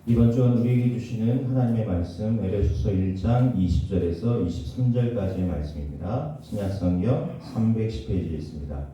이번 주 우리에게 주시는 하나님의 말씀 에베소서 1장 20절에서 23절까지의 말씀입니다. 신약성경 310페이지에 있습니다.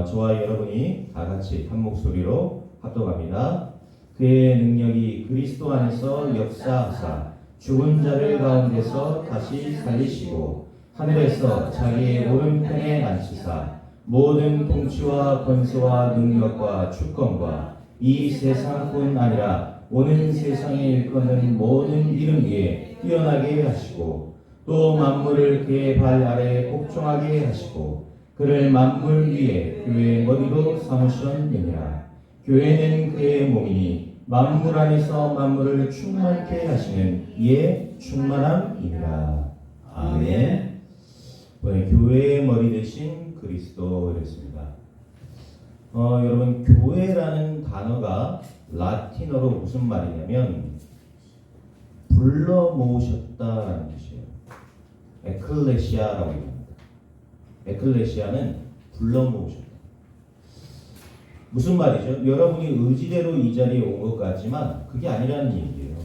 저와 여러분이 다 같이 한 목소리로 합독합니다. 그의 능력이 그리스도 안에서 역사하사 죽은 자를 가운데서 다시 살리시고 하늘에서 자기의 오른편에 앉히사 모든 통치와 권세와 능력과 주권과 이 세상뿐 아니라 오는 세상에 일컫는 모든 이름 위에 뛰어나게 하시고 또 만물을 그의 발 아래에 복종하게 하시고 그를 만물 위에 교회의 머리로 삼으셨느니라. 교회는 그의 몸이니 만물 안에서 만물을 충만케 하시는 이의 충만함이니라. 아멘. 교회의 머리 대신 그리스도였습니다. 여러분, 교회라는 단어가 라틴어로 무슨 말이냐면 불러 모으셨다라는 뜻이에요. 에클레시아라고 합니다. 에클레시아는 불러 모으셨다. 무슨 말이죠? 여러분이 의지대로 이 자리에 온 것 같지만 그게 아니라는 얘기예요.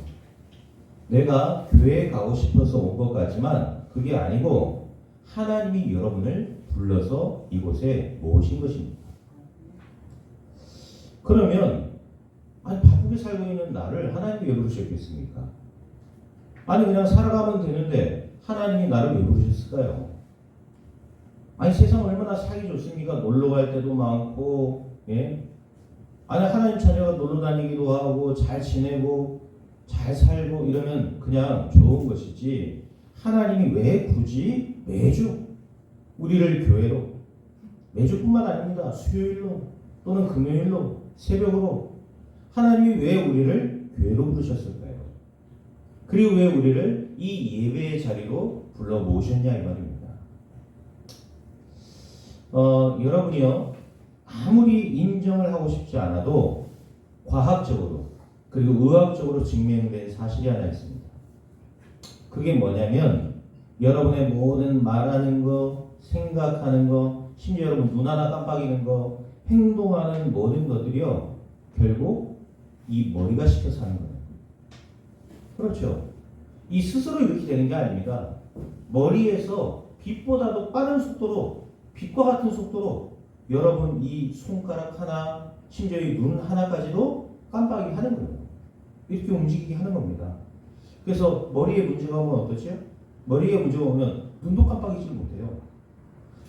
내가 교회에 가고 싶어서 온 것 같지만 그게 아니고 하나님이 여러분을 불러서 이곳에 모으신 것입니다. 그러면 바쁘게 살고 있는 나를 하나님이 왜 부르셨겠습니까? 아니 그냥 살아가면 되는데 하나님이 나를 왜 부르셨을까요? 아니 세상 얼마나 살기 좋습니까? 놀러 갈 때도 많고, 예? 아니 하나님 자녀가 놀러 다니기도 하고 잘 지내고 잘 살고 이러면 그냥 좋은 것이지 하나님이 왜 굳이 매주 우리를 교회로 매주뿐만 아닙니다. 수요일로 또는 금요일로 새벽으로 하나님이 왜 우리를 교회로 부르셨을까요? 그리고 왜 우리를 이 예배의 자리로 불러 모으셨냐 이 말입니다. 여러분이요 아무리 인정을 하고 싶지 않아도 과학적으로 그리고 의학적으로 증명된 사실이 하나 있습니다. 그게 뭐냐면 여러분의 모든 말하는 거, 생각하는 거, 심지어 여러분 눈 하나 깜빡이는 거, 행동하는 모든 것들이요 결국 이 머리가 시켜서 하는 거예요. 그렇죠. 이 스스로 이렇게 되는 게 아닙니다. 머리에서 빛보다도 빠른 속도로 빛과 같은 속도로 여러분 이 손가락 하나 심지어 이 눈 하나까지도 깜빡이 하는 거예요. 이렇게 움직이게 하는 겁니다. 그래서 머리에 문제가 오면 어떠죠? 머리에 문제가 오면 눈도 깜빡이지 못해요.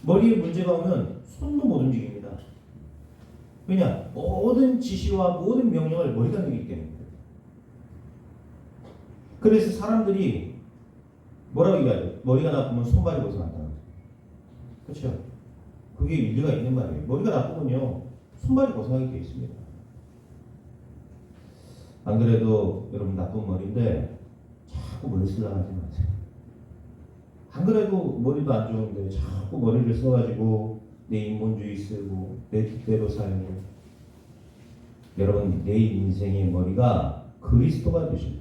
머리에 문제가 오면 손도 못 움직입니다. 왜냐? 모든 지시와 모든 명령을 머리가 내리기 때문입니다. 그래서 사람들이 뭐라고 얘기하죠? 머리가 나쁘면 손발이 벗어난다는 거죠. 그렇죠? 그게 일리가 있는 말이에요. 머리가 나쁘면요 손발이 벗어나게 되어 있습니다. 안 그래도 여러분 나쁜 머리인데 자꾸 머리 쓰려고 하지 마세요. 안 그래도 머리도 안 좋은데 자꾸 머리를 써가지고 내 인본주의 쓰고 내 뜻대로 살고. 여러분 내 인생의 머리가 그리스도가 되실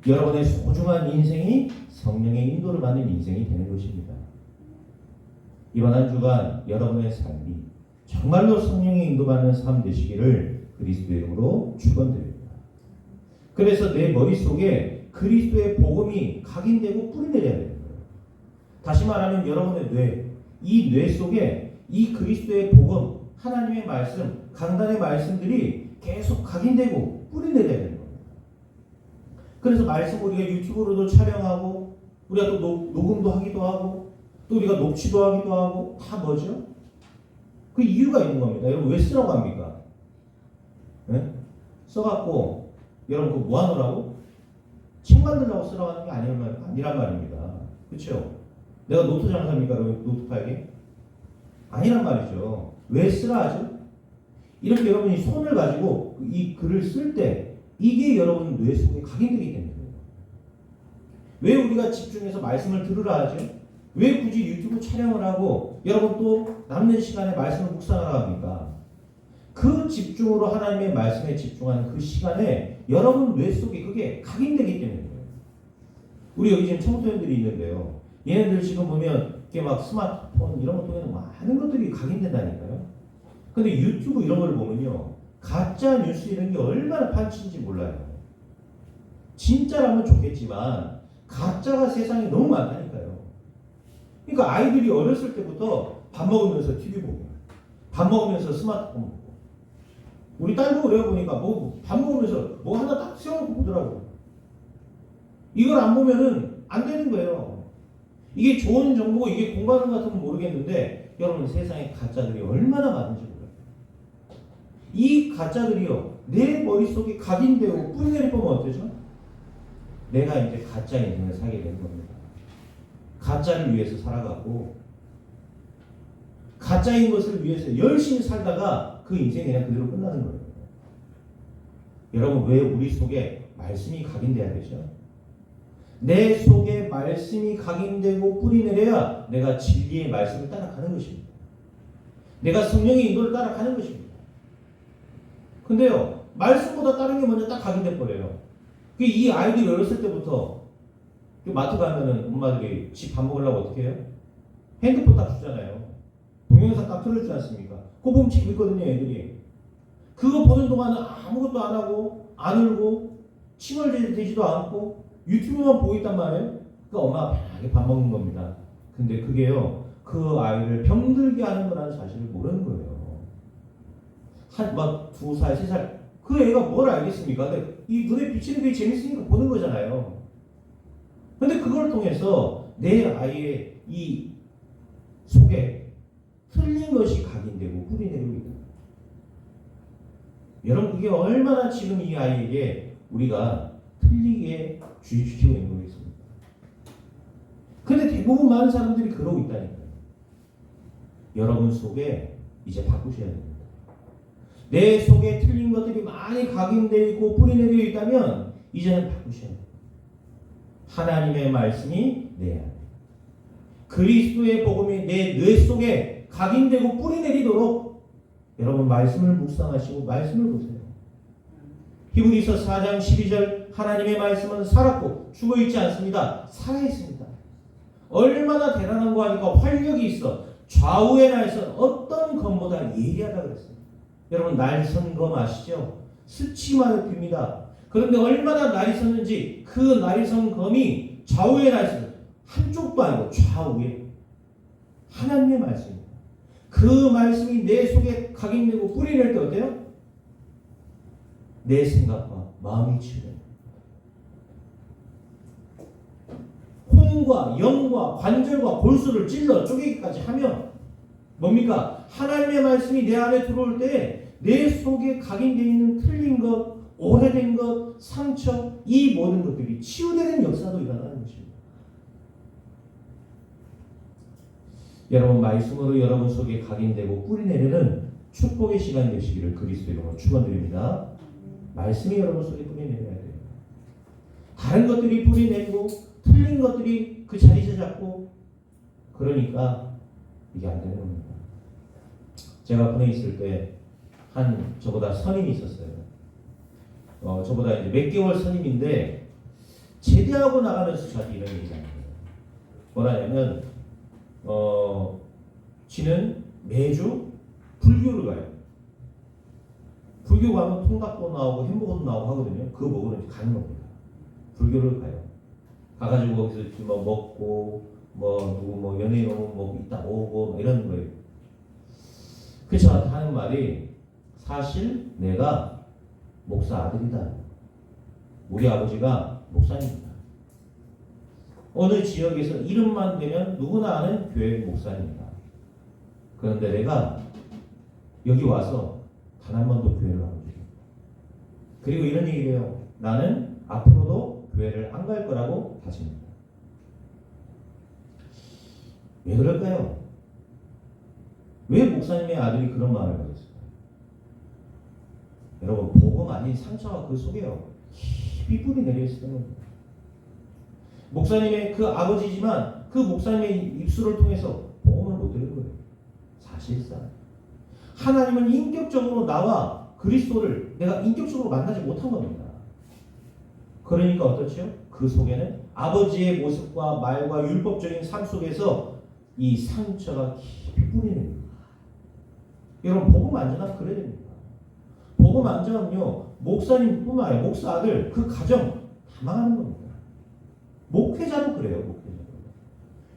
때 여러분의 소중한 인생이 성령의 인도를 받는 인생이 되는 것입니다. 이번 한 주간 여러분의 삶이 정말로 성령의 인도받는 삶 되시기를 그리스도의 이름으로 축원드립니다. 그래서 내 머릿속에 그리스도의 복음이 각인되고 뿌리내려야 되는 거예요. 다시 말하면 여러분의 뇌, 이 뇌 속에 이 그리스도의 복음, 하나님의 말씀, 강단의 말씀들이 계속 각인되고 뿌리내려야 되는 겁니다. 그래서 말씀 우리가 유튜브로도 촬영하고 우리가 또 녹음도 하기도 하고 또 우리가 녹취도 하기도 하고 다 뭐죠? 그 이유가 있는 겁니다. 여러분 왜 쓰라고 합니까? 네? 써갖고 여러분 그거 뭐 하느라고? 책 만들려고 쓰라고 하는 게 아니란 말입니다. 그렇죠? 내가 노트 장사입니까? 노트 팔게? 아니란 말이죠. 왜 쓰라 하죠? 이렇게 여러분이 손을 가지고 이 글을 쓸 때 이게 여러분 뇌 속에 각인되기 때문이에요. 왜 우리가 집중해서 말씀을 들으라 하죠? 왜 굳이 유튜브 촬영을 하고 여러분 또 남는 시간에 말씀을 묵상하라 합니까? 그 집중으로 하나님의 말씀에 집중하는 그 시간에 여러분 뇌 속에 그게 각인되기 때문이에요. 우리 여기 지금 청소년들이 있는데요. 얘네들 지금 보면 이렇게 막 스마트폰 이런 것 통해서 많은 것들이 각인된다니까요. 근데 유튜브 이런 걸 보면요. 가짜 뉴스 이런 게 얼마나 판치인지 몰라요. 진짜라면 좋겠지만 가짜가 세상에 너무 많다니까요. 그러니까 아이들이 어렸을 때부터 밥 먹으면서 TV 보고, 밥 먹으면서 스마트폰 보고. 우리 딸도 그래요. 보니까 뭐 밥 먹으면서 뭐 하나 딱 세워놓고 보더라고. 이걸 안 보면은 안 되는 거예요. 이게 좋은 정보고 이게 공부하는 것 같으면 모르겠는데 여러분 세상에 가짜들이 얼마나 많은지 몰라요. 이 가짜들이요 내 머릿속에 각인되고 뿌리내릴 거면 어때죠? 내가 이제 가짜 인생을 살게 되는 겁니다. 가짜를 위해서 살아가고 가짜인 것을 위해서 열심히 살다가 그 인생이 그냥 그대로 끝나는 거예요. 여러분 왜 우리 속에 말씀이 각인돼야 되죠? 내 속에 말씀이 각인되고 뿌리내려야 내가 진리의 말씀을 따라가는 것입니다. 내가 성령의 인도를 따라가는 것입니다. 근데요 말씀보다 다른 게 먼저 딱 각인돼 버려요. 이 아이들이 어렸을 때부터 마트 가면은 엄마들이 집 밥 먹으려고 어떻게 해요? 핸드폰 딱 주잖아요. 동영상 딱 틀어주지 않습니까? 그거 보면 재밌거든요 애들이. 그거 보는 동안은 아무것도 안 하고 안 울고 칭얼대지도 않고 유튜브만 보고 있단 말이에요. 그러니까 엄마가 편하게 밥 먹는 겁니다. 근데 그게요 그 아이를 병들게 하는 거라는 사실을 모르는 거예요. 막 2살, 3살 그 애가 뭘 알겠습니까? 근데 이 눈에 비치는 게 재밌으니까 보는 거잖아요. 근데 그걸 통해서 내 아이의 이 속에 틀린 것이 각인되고 뿌리내리고 있다. 여러분 그게 얼마나 지금 이 아이에게 우리가 틀리게 주입시키고 있는 거겠습니까? 근데 대부분 많은 사람들이 그러고 있다니까요. 여러분 속에 이제 바꾸셔야 됩니다. 내 속에 틀린 것들이 많이 각인되어 있고 뿌리내려 있다면 이제는 바꾸셔야 됩니다. 하나님의 말씀이 내 안에 그리스도의 복음이 내 뇌 속에 각인되고 뿌리내리도록 여러분 말씀을 묵상하시고 말씀을 보세요. 히브리서 4장 12절 하나님의 말씀은 살았고 죽어있지 않습니다. 살아있습니다. 얼마나 대단한 거 하니까 활력이 있어. 좌우의 날선 어떤 검보다 예리하다 그랬어요. 여러분 날선 검 아시죠? 스치마를 핍니다. 그런데 얼마나 날이 섰는지 그 날이 선 검이 좌우의 날선 한쪽도 아니고 좌우에 하나님의 말씀입니다. 그 말씀이 내 속에 각인되고 뿌리낼 때 어때요? 내 생각과 마음이 치유됩니다. 혼과 영과 관절과 골수를 찔러 쪼개기까지 하면 뭡니까? 하나님의 말씀이 내 안에 들어올 때 내 속에 각인되어 있는 틀린 것, 오래된 것, 상처 이 모든 것들이 치유되는 역사도 일어나는 것입니다. 여러분 말씀으로 여러분 속에 각인되고 뿌리내리는 축복의 시간이 되시기를 그리스도의 이름으로 축원드립니다. 말씀이 여러분 속에 뿌리내려야 돼요. 다른 것들이 뿌리내리고 틀린 것들이 그 자리 잡고 그러니까 이게 안 되는 겁니다. 제가 군에 있을 때 한 저보다 선임이 있었어요. 저보다 이제 몇 개월 선임인데 제대하고 나가면서 저한테 이런 얘기를 하는 거예요. 뭐라냐면 지는 매주 불교를 가요. 불교 가면 통닭도 나오고 햄버거도 나오고 하거든요. 그거 먹으러 이제 가는 겁니다. 불교를 가요. 가가지고 거기서 뭐 먹고 누구 연예인 오면 뭐 이따 오고 이런 거예요. 그 저한테 하는 말이 사실 내가 목사 아들이다. 우리 아버지가 목사입니다. 어느 지역에서 이름만 되면 누구나 아는 교회 목사입니다. 그런데 내가 여기 와서 단 한 번도 교회를 안 오죠. 그리고 이런 얘기를 해요. 나는 앞으로도 교회를 안 갈 거라고 다짐합니다. 왜 그럴까요? 왜 목사님의 아들이 그런 마음을 가졌을까요? 여러분 복음 아닌 상처가 그 속에요. 깊이 뿌리 내려있을 때는 목사님의 그 아버지지만 그 목사님의 입술을 통해서 복음을 못 들은 거예요. 사실상 하나님은 인격적으로 나와 그리스도를 내가 인격적으로 만나지 못한 겁니다. 그러니까 어떻죠? 그 속에는 아버지의 모습과 말과 율법적인 삶 속에서 이 상처가 깊이 뿌리는 거예요. 여러분 복음 안전하면 그래야 됩니다. 복음 안전하면요 목사님뿐만 아니라 목사 아들 그 가정 다 망하는 겁니다. 목회자도 그래요. 목회자도.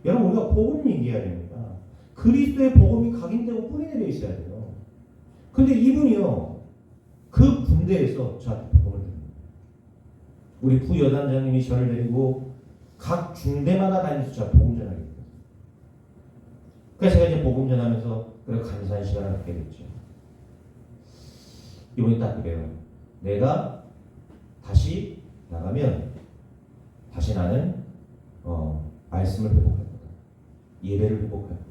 여러분 우리가 복음 얘기해야 됩니다. 그리스도의 복음이 각인되고 뿌리내려 있어야 돼요. 근데 이분이요. 그 군대에서 저한테 복음을 드립니다. 우리 부여단장님이 저를 데리고 각 중대마다 다니면서 제가 복음 전하게 됐어요. 그래서 제가 이제 복음 전하면서 그래 감사한 시간을 갖게 됐죠. 이분이 딱 그래요. 내가 다시 나가면 다시 나는 말씀을 회복할 거다. 예배를 회복할 거다.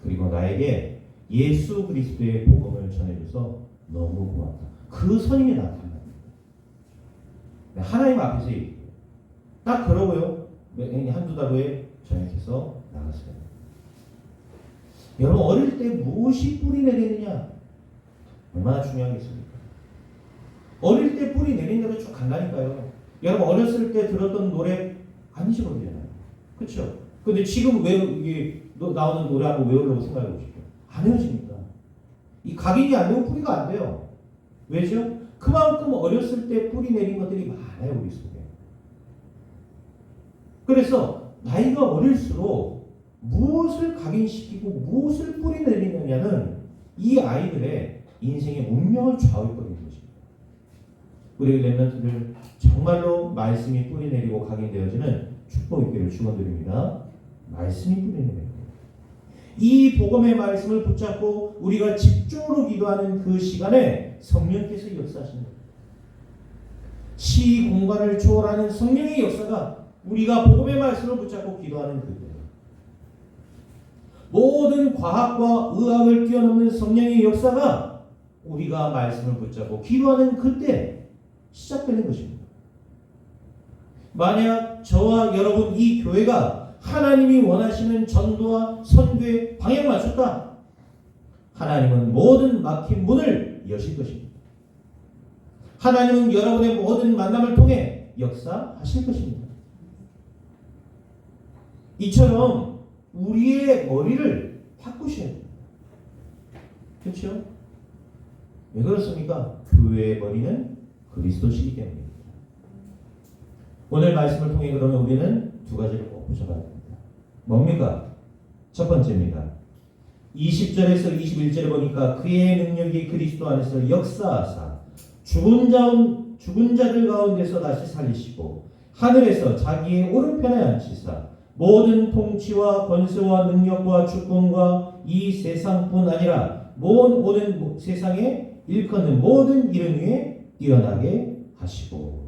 그리고 나에게 예수 그리스도의 복음을 전해줘서 너무 고맙다. 그 선임이 나한테 하나님 앞에서 얘기해요. 딱 그러고요. 한두 달 후에 전역해서 나갔어요. 여러분 어릴 때 무엇이 뿌리 내리느냐 얼마나 중요하겠습니까? 어릴 때 뿌리 내린 대로 쭉 간다니까요. 여러분 어렸을 때 들었던 노래 안 잊어버리잖아요. 그렇죠? 근데 지금 왜 이게 나오는 노래 한번 외우려고 생각해 보십시오. 안 외워집니까? 이 각인이 안 되고 뿌리가 안 돼요. 왜죠? 그만큼 어렸을 때 뿌리 내린 것들이 많아요 우리 속에. 그래서 나이가 어릴수록 무엇을 각인시키고 무엇을 뿌리 내리느냐는 이 아이들의 인생의 운명을 좌우해버리는 것입니다. 우리 렘넌트들 정말로 말씀이 뿌리 내리고 각인되어지는 축복 있기를 축원드립니다. 말씀이 뿌리 내립니다. 이 복음의 말씀을 붙잡고 우리가 집중으로 기도하는 그 시간에 성령께서 역사하시는 겁니다. 시 공간을 초월하는 성령의 역사가 우리가 복음의 말씀을 붙잡고 기도하는 그때예요. 모든 과학과 의학을 뛰어넘는 성령의 역사가 우리가 말씀을 붙잡고 기도하는 그때 시작되는 것입니다. 만약 저와 여러분 이 교회가 하나님이 원하시는 전도와 선교에 방향 맞췄다. 하나님은 모든 막힌 문을 여실 것입니다. 하나님은 여러분의 모든 만남을 통해 역사하실 것입니다. 이처럼 우리의 머리를 바꾸셔야 됩니다. 그렇죠? 왜 그렇습니까? 교회의 머리는 그리스도시기 때문입니다. 오늘 말씀을 통해 그러면 우리는 두 가지를 꼭 붙여봐야 됩니다. 뭡니까? 첫 번째입니다. 20절에서 21절에 보니까 그의 능력이 그리스도 안에서 역사하사 죽은 자들 가운데서 다시 살리시고 하늘에서 자기의 오른편에 앉히사 모든 통치와 권세와 능력과 주권과 이 세상뿐 아니라 오는 세상에 일컫는 모든 이름 위에 뛰어나게 하시고.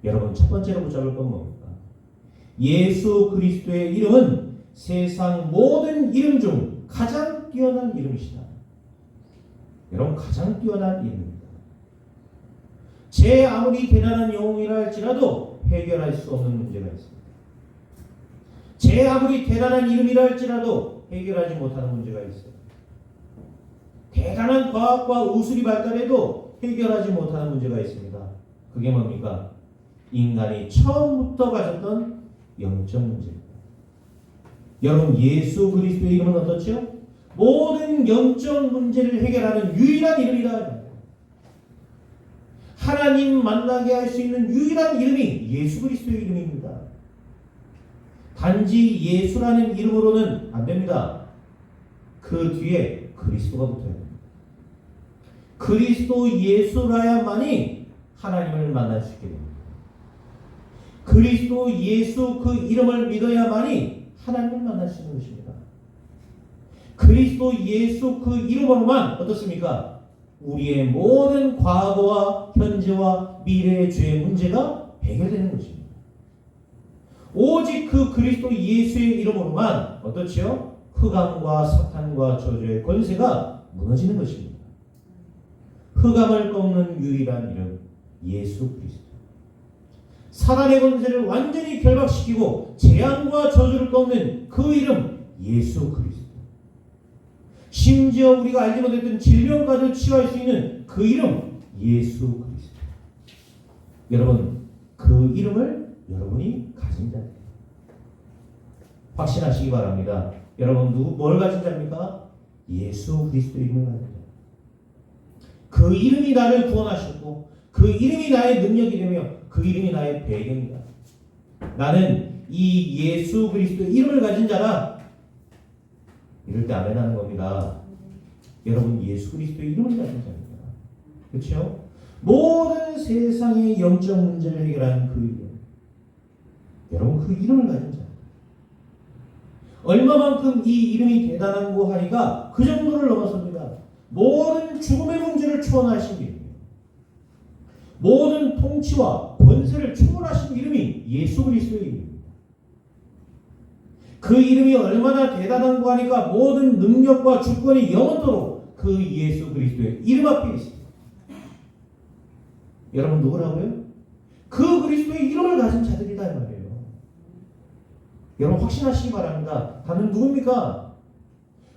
여러분 첫 번째로 붙잡을 건 뭡니까? 예수 그리스도의 이름은 세상 모든 이름 중 가장 뛰어난 이름이시다. 여러분 가장 뛰어난 이름입니다. 제 아무리 대단한 영웅이라 할지라도 해결할 수 없는 문제가 있습니다. 제 아무리 대단한 이름이라 할지라도 해결하지 못하는 문제가 있어요. 대단한 과학과 우술이 발달해도 해결하지 못하는 문제가 있습니다. 그게 뭡니까? 인간이 처음부터 가졌던 영적 문제입니다. 여러분 예수 그리스도의 이름은 어떻죠? 모든 영적 문제를 해결하는 유일한 이름이다. 하나님 만나게 할 수 있는 유일한 이름이 예수 그리스도의 이름입니다. 단지 예수라는 이름으로는 안 됩니다. 그 뒤에 그리스도가 붙어야 됩니다. 그리스도 예수라야만이 하나님을 만날 수 있게 됩니다. 그리스도 예수 그 이름을 믿어야만이 하나님을 만날 수 있는 것입니다. 그리스도 예수 그 이름으로만 어떻습니까? 우리의 모든 과거와 현재와 미래의 죄의 문제가 해결되는 것입니다. 오직 그 그리스도 예수의 이름으로만 어떻지요? 흑암과 사탄과 저주의 권세가 무너지는 것입니다. 흑암을 꺾는 유일한 이름 예수 그리스도. 사단의 권세를 완전히 결박시키고 재앙과 저주를 꺾는 그 이름 예수 그리스도. 심지어 우리가 알지 못했던 질병까지 치유할 수 있는 그 이름 예수 그리스도. 여러분 그 이름을 여러분이 가진 자예요. 확신하시기 바랍니다. 여러분 뭘 가진 자입니까? 예수 그리스도 이름을 가진 자. 그 이름이 나를 구원하셨고 그 그 이름이 나의 능력이 되며 그 이름이 나의 배경이다. 나는 이 예수 그리스도의 이름을 가진 자라. 이럴 때 아멘 하는 겁니다. 여러분 예수 그리스도의 이름을 가진 자입니다. 그렇죠? 모든 세상의 영적 문제를 해결하는 그 이름. 여러분 그 이름을 가진 자. 얼마만큼 이 이름이 대단한고 하니까 그 정도를 넘어섭니다. 모든 죽음의 문제를 초월하신 이름이에요. 모든 통치와 권세를 초월하신 이름이 예수 그리스도의 이름입니다. 그 이름이 얼마나 대단한고 하니까 모든 능력과 주권이 영원토록 그 예수 그리스도의 이름 앞에 있습니다. 여러분 누구라고요? 그 그리스도의 이름을 가진 자들이다 이 말이에요. 여러분 확신하시기 바랍니다. 다른 누굽니까?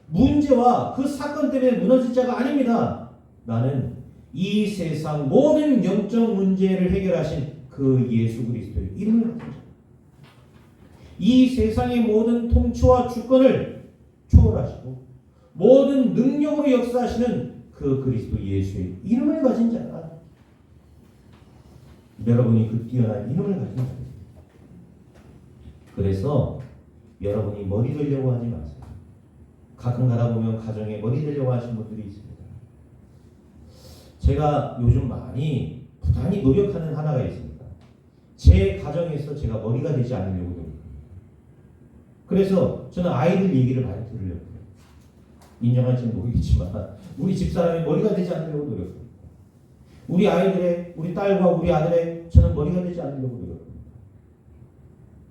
문제와 그 사건 때문에 무너질 자가 아닙니다. 나는 이 세상 모든 영적 문제를 해결하신 그 예수 그리스도의 이름을 가진 자. 이 세상의 모든 통치와 주권을 초월하시고 모든 능력으로 역사하시는 그 그리스도 예수의 이름을 가진 자다. 여러분이 그 뛰어난 이름을 가진 자입니다. 그래서 여러분이 머리 들려고 하지 마세요. 가끔 가다 보면 가정에 머리 들려고 하시는 분들이 있습니다. 제가 요즘 많이 부단히 노력하는 하나가 있습니다. 제 가정에서 제가 머리가 되지 않으려고 노력합니다. 그래서 저는 아이들 얘기를 많이 들으려고 해요. 인정할지는 모르겠지만 우리 집사람이 머리가 되지 않으려고 노력합니다. 우리 아이들의, 우리 딸과 우리 아들의 저는 머리가 되지 않으려고 노력합니다.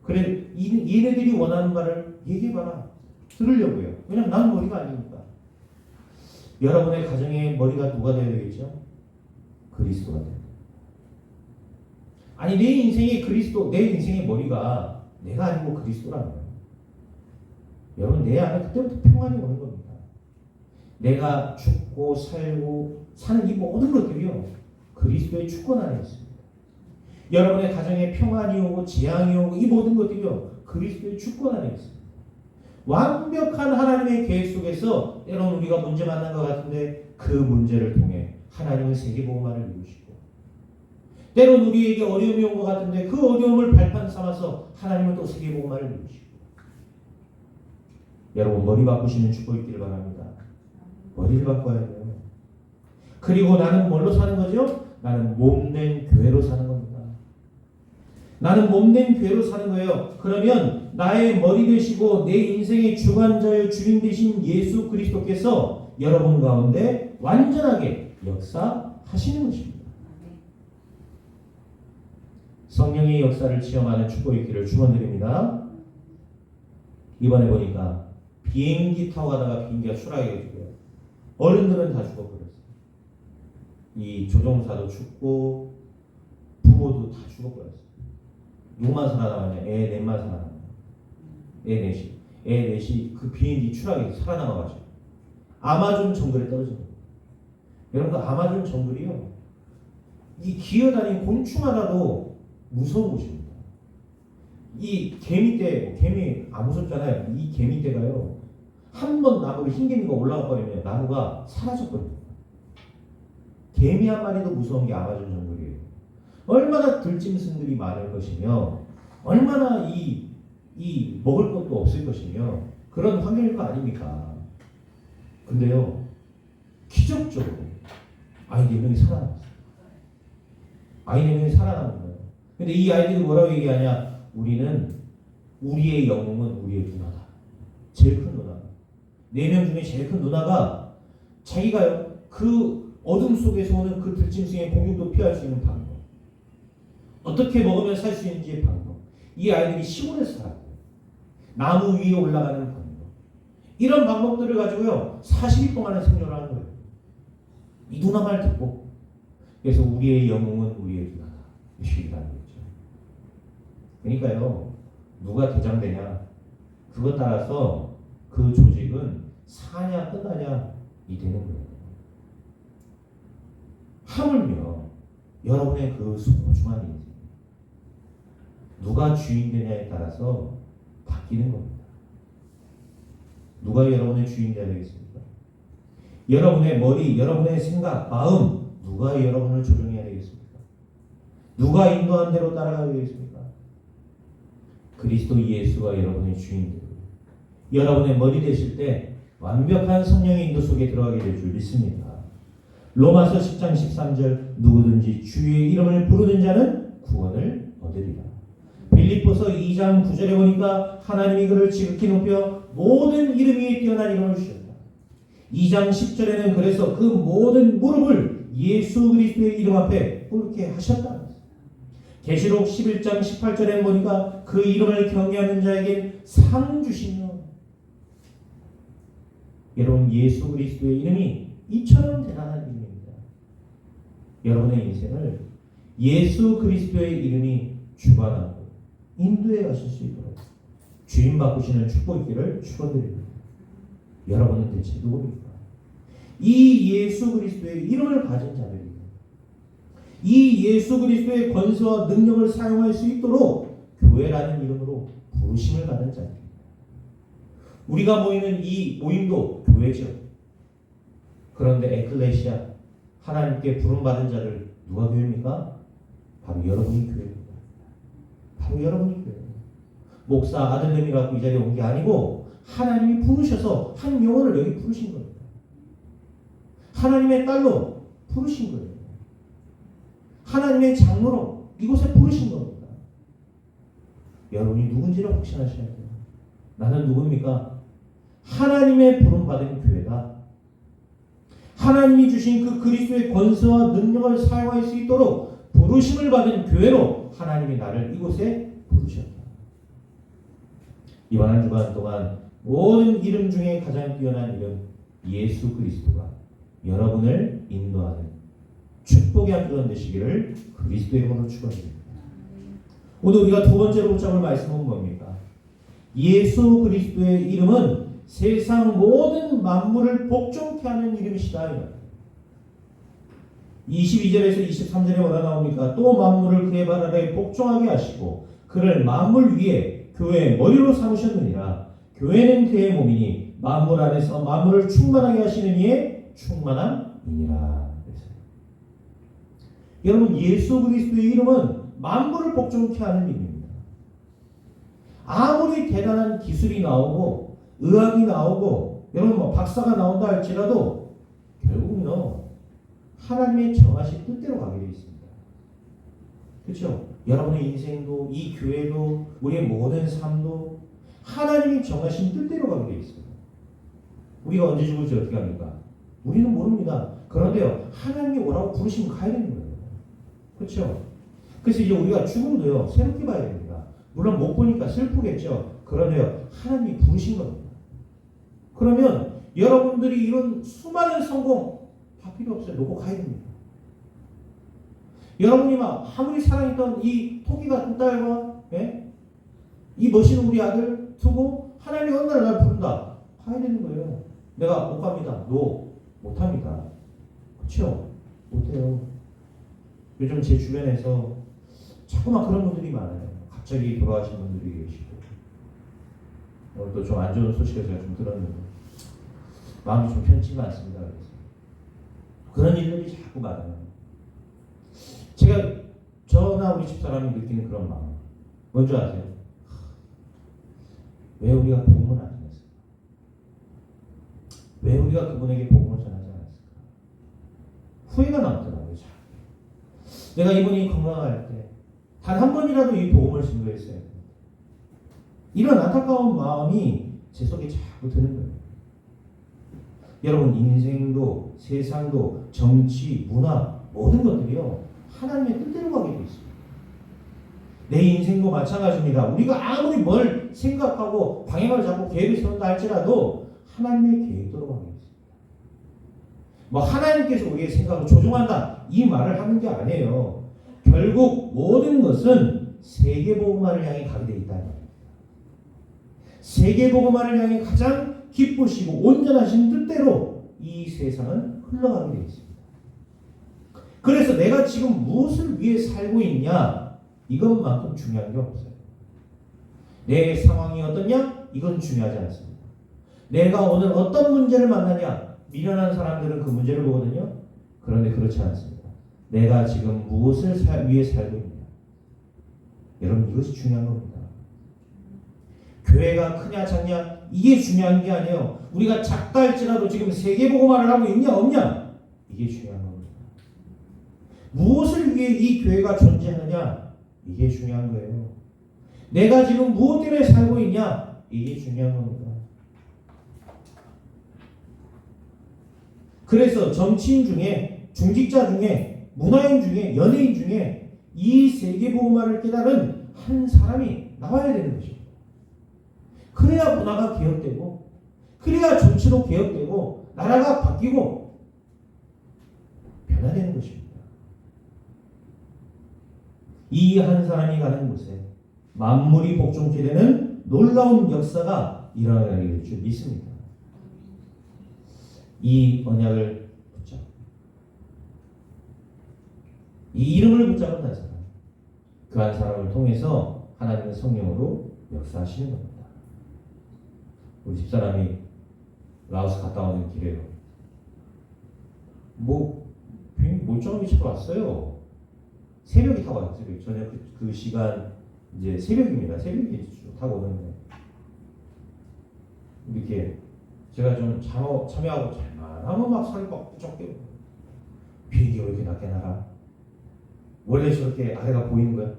그래, 얘네들이 원하는 말을 얘기해봐라. 들으려고요. 왜냐면 나는 머리가 아니니까. 여러분의 가정의 머리가 누가 되어야 되겠죠? 그리스도가 돼요. 아니 내 인생의 그리스도, 내 인생의 머리가 내가 아니고 그리스도라는 거예요. 여러분 내 안에 그때부터 평안이 오는 겁니다. 내가 죽고 살고 사는 이 모든 것들이요 그리스도의 주권 안에 있습니다. 여러분의 가정에 평안이 오고 재앙이 오고 이 모든 것들이요 그리스도의 주권 안에 있습니다. 완벽한 하나님의 계획 속에서 때로는 우리가 문제 만난 것 같은데 그 문제를 통해 하나님은 세계복음화를 이루시고 때로는 우리에게 어려움이 온 것 같은데 그 어려움을 발판 삼아서 하나님은 또 세계복음화를 이루시고 여러분 머리 바꾸시는 축복이 있기를 바랍니다. 머리를 바꿔야 돼요. 그리고 나는 뭘로 사는 거죠? 나는 몸된 교회로 사는 겁니다. 나는 몸된 교회로 사는 거예요. 그러면 나의 머리 되시고 내 인생의 주관자의 주인 되신 예수 그리스도께서 여러분 가운데 완전하게 역사하시는 것입니다. 성령의 역사를 체험하는 축복의 길을 축원드립니다. 이번에 보니까 비행기 타고 가다가 비행기가 추락해가지고요. 어른들은 다 죽어버렸어요. 이 조종사도 죽고 부모도 다 죽어버렸어요. 누구만 살아남았냐? 애 넷만 살아남았어요. 애 넷이 그 비행기 추락에서 살아남아가지고 아마존 정글에 떨어진 거예요. 여러분 그 아마존 정글이요 이 기어다니는 곤충 하나도 무서운 곳입니다. 이 개미떼, 개미 안 무섭잖아요. 이 개미떼가요 한 번 나무를 흰 개미가 올라가 버리면 나무가 사라져버립니다. 개미 한 마리도 무서운 게 아마존 정글이에요. 얼마나 들짐승들이 많을 것이며 얼마나 이 먹을 것도 없을 것이며 그런 환경일 거 아닙니까? 근데요 기적적으로 아이 4명이 살아남았어요. 아이 4명이 살아남은 거예요. 근데 이 아이들이 뭐라고 얘기하냐? 우리의 영웅은 우리의 누나다. 제일 큰 누나. 4명 중에 제일 큰 누나가 자기가요 그 어둠 속에서 오는 그 들짐승의 공격도 피할 수 있는 방법, 어떻게 먹으면 살 수 있는지의 방법, 이 아이들이 시골에서 살아요. 나무 위에 올라가는 방법, 이런 방법들을 가지고요 40일 동안은 생존을 하는 거예요. 이 누나 말 듣고. 그래서 우리의 영웅은 우리의 누나다 이렇게 하는 거죠. 그러니까요 누가 대장되냐 그것 따라서 그 조직은 사냐 끝나냐 이 되는 거예요. 하물며 여러분의 그 소중한 인생 누가 주인 되냐에 따라서 바뀌는 겁니다. 누가 여러분의 주인 되어야 되겠습니까? 여러분의 머리, 여러분의 생각, 마음 누가 여러분을 조종해야 되겠습니까? 누가 인도한 대로 따라가게 되겠습니까? 그리스도 예수가 여러분의 주인되고 여러분의 머리 되실 때 완벽한 성령의 인도 속에 들어가게 될 줄 믿습니다. 로마서 10장 13절 누구든지 주의 이름을 부르는 자는 구원을 얻으리라. 빌립보서 2장 9절에 보니까 하나님이 그를 지극히 높여 모든 이름 위에 뛰어난 이름을 주셨다. 2장 10절에는 그래서 그 모든 무릎을 예수 그리스도의 이름 앞에 꿇게 하셨다. 계시록 11장 18절에 보니까 그 이름을 경외하는 자에게 상 주시며, 여러분 예수 그리스도의 이름이 이처럼 대단한 이름입니다. 여러분의 인생을 예수 그리스도의 이름이 주관하고 인도해 가실 수 있도록 주인 바꾸시는 축복 있기를 축원드립니다. 여러분은 대체 누구입니까? 이 예수 그리스도의 이름을 가진 자들입니다. 이 예수 그리스도의 권세와 능력을 사용할 수 있도록 교회라는 이름으로 부르심을 받은 자입니다. 우리가 모이는 이 모임도 교회죠. 그런데 에클레시아, 하나님께 부름받은 자들 누가 교회입니까? 바로 여러분이 교회입니다. 바로 여러분이 교회입니다. 목사, 아들내미라고 이 자리에 온 게 아니고 하나님이 부르셔서 한 영혼을 여기 부르신 겁니다. 하나님의 딸로 부르신 거예요. 하나님의 장로로 이곳에 부르신 겁니다. 여러분이 누군지를 확신하셔야 돼요. 나는 누구입니까? 하나님의 부름받은 교회다. 하나님이 주신 그 그리스도의 권세와 능력을 사용할 수 있도록 부르심을 받은 교회로 하나님이 나를 이곳에 부르셨다. 이번 한 주간 동안 모든 이름 중에 가장 뛰어난 이름 예수 그리스도가 여러분을 인도하는 축복의 한 주간 되시기를 그리스도의 이름으로 축원드립니다. 오늘 우리가 두 번째로 붙잡을 말씀은 뭡니까? 예수 그리스도의 이름은 세상 모든 만물을 복종케 하는 이름이시다. 22절에서 23절에 뭐라 나옵니까? 또 만물을 그의 발 아래에 복종하게 하시고 그를 만물 위에 교회의 머리로 삼으셨느니라. 교회는 그의 몸이니 만물 안에서 만물을 충만하게 하시는 이의 충만함이니라. 여러분 예수 그리스도의 이름은 만물을 복종케 하는 이름입니다. 아무리 대단한 기술이 나오고 의학이 나오고 여러분 뭐 박사가 나온다 할지라도 결국은요 하나님의 정하신 뜻대로 가게 되어 있습니다. 그렇죠? 여러분의 인생도 이 교회도 우리의 모든 삶도 하나님이 정하신 뜻대로 가게 되어 있습니다. 우리가 언제 죽을지 어떻게 합니까? 우리는 모릅니다. 그런데요 하나님이 오라고 부르시면 가야 되는 거예요. 그렇죠? 그래서 이제 우리가 죽음도요 새롭게 봐야 됩니다. 물론 못 보니까 슬프겠죠. 그런데요 하나님이 부르신 겁니다. 그러면 여러분들이 이런 수많은 성공 다 필요 없어요. 놓고 가야 됩니다. 여러분이 막 아무리 사랑했던 이 토끼 같은 딸과 이 멋있는 우리 아들 두고 하나님이 어느 날 날 부른다. 가야 되는 거예요. 내가 못 갑니다. 못합니다. 그렇죠? 못해요. 요즘 제 주변에서 자꾸만 그런 분들이 많아요. 갑자기 돌아가신 분들이 계시고 오늘 또 좀 안 좋은 소식을 제가 좀 들었는데 마음이 좀 편치가 않습니다. 그래서 그런 일들이 자꾸 많아요. 제가 저나 우리 집사람이 느끼는 그런 마음 뭔지 아세요? 왜 우리가 복음을 안 전했을까? 왜 우리가 그분에게 복음을 전하지 않았을까? 후회가 남더라고요. 내가 이분이 건강할 때 단 한 번이라도 이 복음을 증거했어야 됩니다. 이런 안타까운 마음이 제 속에 자꾸 드는 거예요. 여러분 인생도 세상도 정치, 문화 모든 것들이요 하나님의 뜻대로 가게 되어 있습니다. 내 인생도 마찬가지입니다. 우리가 아무리 뭘 생각하고 방향을 잡고 계획을 세운다 할지라도 하나님의 계획대로 가게 되어 있습니다. 뭐 하나님께서 우리의 생각을 조종한다 이 말을 하는 게 아니에요. 결국 모든 것은 세계복음화를 향해 가게 되어 있다는 말입니다. 세계복음화를 향해 가장 기쁘시고 온전하신 뜻대로 이 세상은 흘러가게 되어 있습니다. 그래서 내가 지금 무엇을 위해 살고 있냐 이것만큼 중요한 게 없어요. 내 상황이 어떠냐 이건 중요하지 않습니다. 내가 오늘 어떤 문제를 만나냐 미련한 사람들은 그 문제를 보거든요. 그런데 그렇지 않습니다. 내가 지금 무엇을 위해 살고 있냐. 여러분, 이것이 중요한 겁니다. 교회가 크냐 작냐 이게 중요한 게 아니에요. 우리가 작다 할지라도 지금 세계복음화를 하고 있냐 없냐 이게 중요한 겁니다. 무엇을 위해 이 교회가 존재하느냐 이게 중요한 거예요. 내가 지금 무엇 때문에 살고 있냐 이게 중요한 겁니다. 그래서 정치인 중에, 중직자 중에, 문화인 중에, 연예인 중에 이 세계복음화를 깨달은 한 사람이 나와야 되는 것입니다. 그래야 문화가 개혁되고, 그래야 정치도 개혁되고, 나라가 바뀌고 변화되는 것입니다. 이 한 사람이 가는 곳에 만물이 복종케 되는 놀라운 역사가 일어나게 될 줄 믿습니다. 이 언약을 붙잡고, 이 이름을 붙잡은 한 사람, 그 한 사람을 통해서 하나님의 성령으로 역사하시는 겁니다. 우리 집사람이 라오스 갔다 오는 길에요. 비행기 멀쩡하게 차로 왔어요. 새벽에 타고 왔어요. 저녁 그 시간 이제 새벽입니다. 새벽에 타고 오는데 이렇게 제가 좀 참여하고 잘만 하면 막 살이 막 부쩍게 비행기가 왜 이렇게 낮게 날아? 원래 저렇게 아래가 보이는 거야?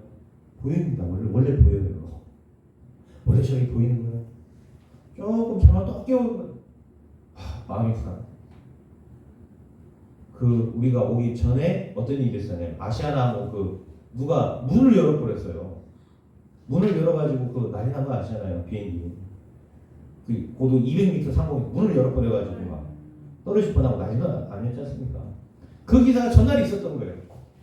보입니다. 원래 보여요. 원래 저렇게 보이는 거야. 조금 잠만 또 깨우는 거야. 마음이 불안. 우리가 오기 전에 어떤 일이 있었냐면 아시아나항공 누가 문을 열어버렸어요. 문을 열어가지고 난리 난 거 아시잖아요. 비행기. 고도 200m 상공에 문을 열어버려가지고 막 떨어질 뻔하고 난리가 아니었지 않습니까? 그 기사가 전날에 있었던 거예요.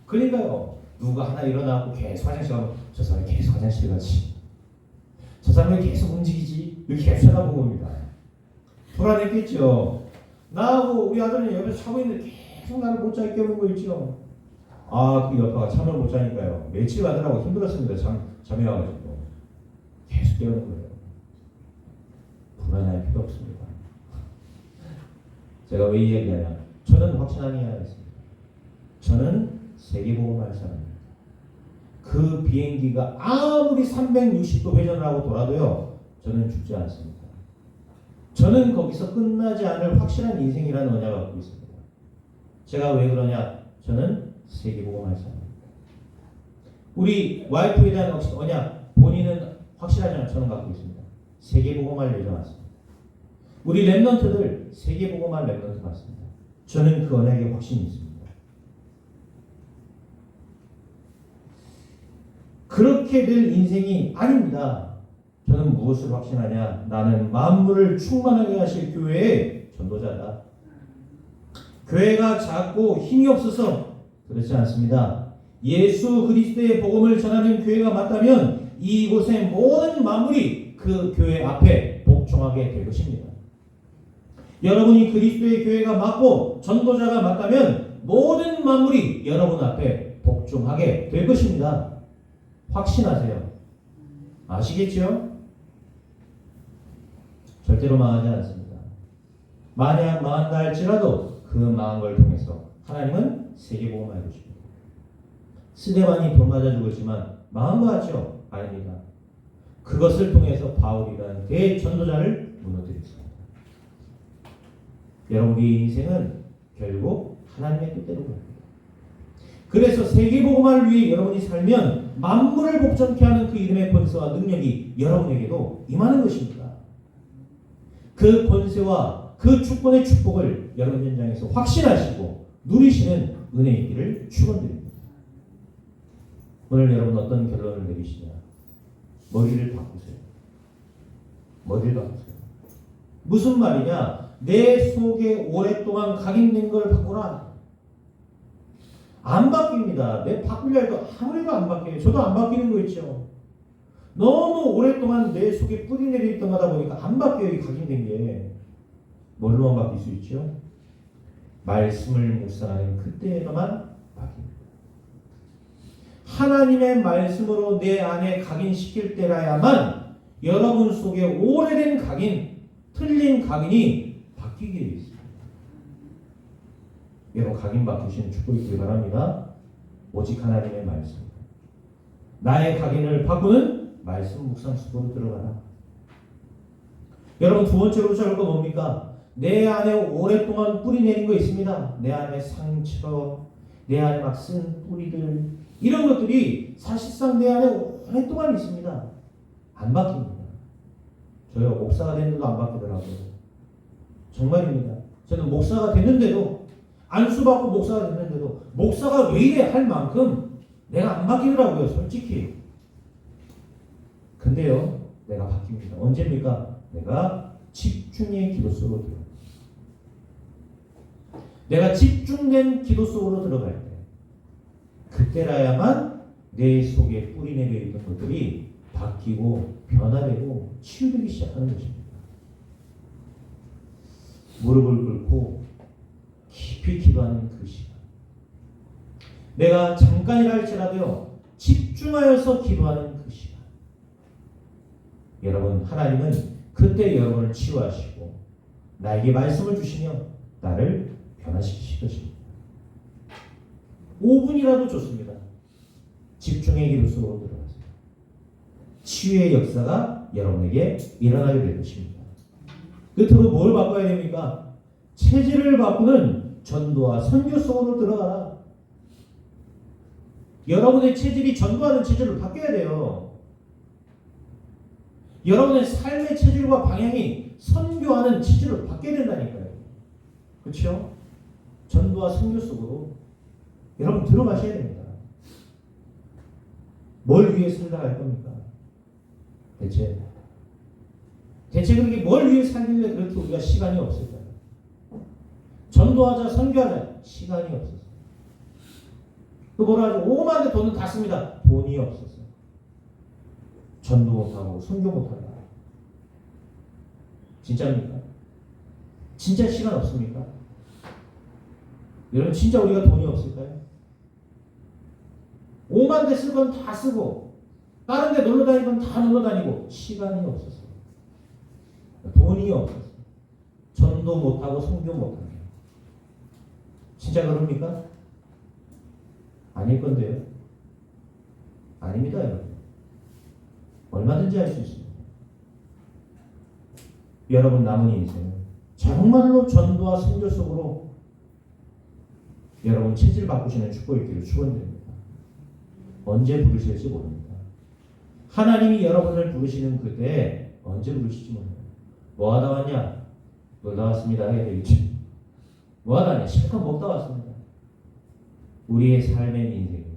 그러니까요. 누가 하나 일어나고 계속 화장실 가면 저 사람이 계속 화장실 가지. 저 사람이 계속 움직이지. 이렇게 계속 쳐다본 겁니다. 불안했겠죠. 나하고 우리 아들이 옆에서 자고 있는데 계속 나를 못 자게 깨우는 거 있죠. 그 여파가 잠을 못 자니까요. 며칠 가느라고 힘들었습니다. 잠이 와가지고. 계속 깨우는 거예요. 불안할 필요 없습니다. 제가 왜 이 얘기하냐. 저는 확신하게 하겠습니다. 저는 세계복음할 사람입니다. 그 비행기가 아무리 360도 회전을 하고 돌아도요. 저는 죽지 않습니다. 저는 거기서 끝나지 않을 확실한 인생이라는 언약을 갖고 있습니다. 제가 왜 그러냐? 저는 세계복음할 사람입니다. 우리 와이프에 대한 언약 본인은 확실하지만 저는 갖고 있습니다. 세계복음할 예정 맞습니다. 우리 렘넌트들 세계복음할 렘넌트 맞습니다. 저는 그 언약에 확신이 있습니다. 그렇게 될 인생이 아닙니다. 저는 무엇을 확신하냐? 나는 만물을 충만하게 하실 교회의 전도자다. 교회가 작고 힘이 없어서 그렇지 않습니다. 예수 그리스도의 복음을 전하는 교회가 맞다면 이곳의 모든 만물이 그 교회 앞에 복종하게 될 것입니다. 여러분이 그리스도의 교회가 맞고 전도자가 맞다면 모든 만물이 여러분 앞에 복종하게 될 것입니다. 확신하세요. 아시겠죠? 절대로 망하지 않습니다. 만약 망한다 할지라도 그 망한 걸 통해서 하나님은 세계복음을 알고 싶습니다. 스데반이 돈 맞아 죽었지만 망한 거 같죠? 아닙니다. 그것을 통해서 바울이라는 대전도자를 무너뜨렸습니다. 여러분의 인생은 결국 하나님의 뜻대로 갑니다. 그래서 세계복음화를 위해 여러분이 살면 만물을 복종케 하는 그 이름의 권세와 능력이 여러분에게도 임하는 것입니다. 그 권세와 그 주권의 축복을 여러분 현장에서 확신하시고 누리시는 은혜 있기를 축원드립니다. 오늘 여러분 어떤 결론을 내리시냐? 머리를 바꾸세요. 머리를 바꾸세요. 무슨 말이냐? 내 속에 오랫동안 각인된 걸 바꾸라. 안 바뀝니다. 내 바꾸려 해도 아무래도 안 바뀌어요. 저도 안 바뀌는 거 있죠. 너무 오랫동안 내 속에 뿌리 내려있던 거다 보니까 안 바뀌어요. 이 각인된 게. 뭘로만 바뀔 수 있죠? 말씀을 묵상하는 그때에만 바뀝니다. 하나님의 말씀으로 내 안에 각인시킬 때라야만 여러분 속에 오래된 각인, 틀린 각인이 바뀌게 되어 있습니다. 여러분 각인 바꾸시는 축복이 있길 바랍니다. 오직 하나님의 말씀. 나의 각인을 바꾸는 말씀 묵상 속으로 들어가라. 여러분, 두 번째로 저럴 거 뭡니까? 내 안에 오랫동안 뿌리 내린 거 있습니다. 내 안에 상처, 내 안에 막 쓴 뿌리들, 이런 것들이 사실상 내 안에 오랫동안 있습니다. 안 바뀝니다. 저희가 목사가 됐는데도 안 바뀌더라고요. 정말입니다. 저는 목사가 됐는데도, 안수받고 목사가 됐는데도 목사가 왜 이래 할 만큼 내가 안 바뀌더라고요, 솔직히. 근데요, 내가 바뀝니다. 언제입니까? 내가 집중의 기도 속으로 들어갑니다. 내가 집중된 기도 속으로 들어갈 때, 그때라야만 내 속에 뿌리 내려 있던 것들이 바뀌고 변화되고 치유되기 시작하는 것입니다. 무릎을 꿇고 깊이 기도하는 그 시간, 내가 잠깐이라 할지라도요 집중하여서 기도하는 그 시간, 여러분, 하나님은 그때 여러분을 치유하시고 나에게 말씀을 주시며 나를 변화시키실 것입니다. 5분이라도 좋습니다. 집중의 기도 속으로 들어가세요. 치유의 역사가 여러분에게 일어나게 될 것입니다. 끝으로 뭘 바꿔야 됩니까? 체질을 바꾸는 전도와 선교 속으로 들어가라. 여러분의 체질이 전도하는 체질로 바뀌어야 돼요. 여러분의 삶의 체질과 방향이 선교하는 체질로 바뀌어야 된다니까요. 그렇죠? 전도와 선교 속으로 여러분 들어가셔야 됩니다. 뭘 위해 살다 갈 겁니까? 대체 그렇게 뭘 위해 살길래 그렇게 우리가 시간이 없을까요? 전도하자, 선교하자, 시간이 없었어요. 그 뭐라 하죠? 오만데 돈은 다 씁니다. 돈이 없었어요. 전도 못하고 선교 못한다. 진짜입니까? 진짜 시간 없습니까? 여러분, 진짜 우리가 돈이 없을까요? 오만 대 쓸 건 다 쓰고 다른 데 놀러 다니는 건 다 놀러 다니고 시간이 없었어요. 돈이 없었어요. 전도 못하고 선교 못하고. 진짜 그럽니까? 아닐 건데요. 아닙니다, 여러분. 얼마든지 할 수 있습니다. 여러분 남은 인생은 정말로 전도와 선교 속으로 여러분 체질 바꾸시는 축복이 있기를 축원드립니다. 언제 부르실지 모릅니다. 하나님이 여러분을 부르시는 그때 언제 부르실지 모릅니다. 뭐 하다 왔냐? 놀다 왔습니다. 해야 되겠지. 뭐 하다 왔냐? 실컷 먹다 왔습니다. 우리의 삶의 인생이에요.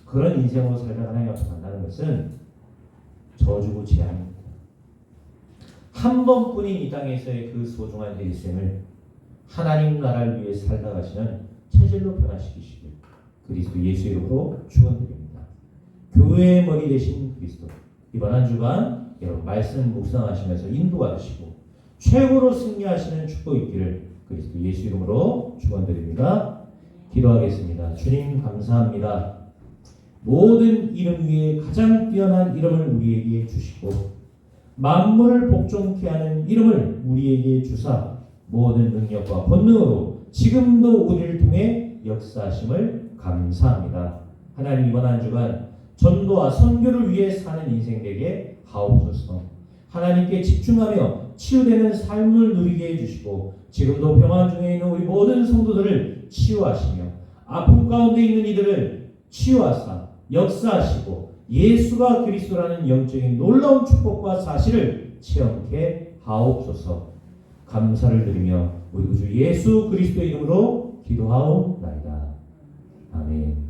그런 인생으로 살다 하나님 앞에 만나는 것은 저주고 재앙입니다. 한 번뿐인 이 땅에서의 그 소중한 일생을 하나님 나라를 위해 살다 가시는 체질로 변화시키시길 그리스도 예수 이름으로 축원드립니다. 교회의 머리 되신 그리스도, 이번 한 주간 여러분 말씀 묵상하시면서 인도받으시고 최고로 승리하시는 축복이 있기를 그리스도 예수 이름으로 축원드립니다. 기도하겠습니다. 주님 감사합니다. 모든 이름 위에 가장 뛰어난 이름을 우리에게 주시고 만물을 복종케 하는 이름을 우리에게 주사 모든 능력과 권능으로 지금도 우리를 통해 역사하심을 감사합니다. 하나님, 이번 한 주간 전도와 선교를 위해 사는 인생 되게 하옵소서. 하나님께 집중하며 치유되는 삶을 누리게 해주시고 지금도 병환 중에 있는 우리 모든 성도들을 치유하시며 아픔 가운데 있는 이들을 치유하사 역사하시고 예수가 그리스도라는 영적인 놀라운 축복과 사실을 체험케 하옵소서. 감사를 드리며 우리 주 예수 그리스도의 이름으로 기도하옵나이다. 아멘.